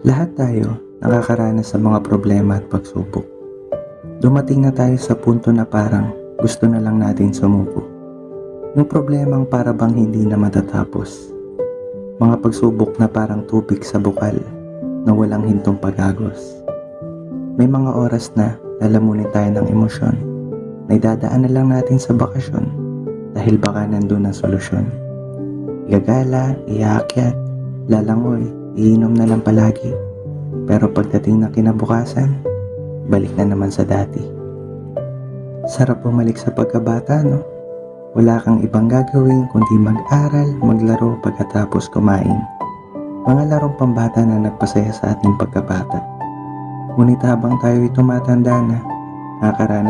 Lahat tayo nakakaranas sa mga problema at pagsubok. Dumating na tayo sa punto na parang gusto na lang natin sumuko. Yung problemang para bang hindi na matatapos. Mga pagsubok na parang tubig sa bukal na walang hintong pagagos. May mga oras na lalamunin tayo ng emosyon na idadaan na lang natin sa bakasyon dahil baka nandun ang solusyon. Gagala, iaakyat, lalangoy, iinom na lang palagi. Pero pagdating ng kinabukasan, balik na naman sa dati. Sarap bumalik sa pagkabata, no? Wala kang ibang gagawin kundi mag-aral, maglaro pagkatapos kumain. Mga larong pambata na nagpasaya sa ating pagkabata. Ngunit habang tayo'y tumatanda na, nakakaranas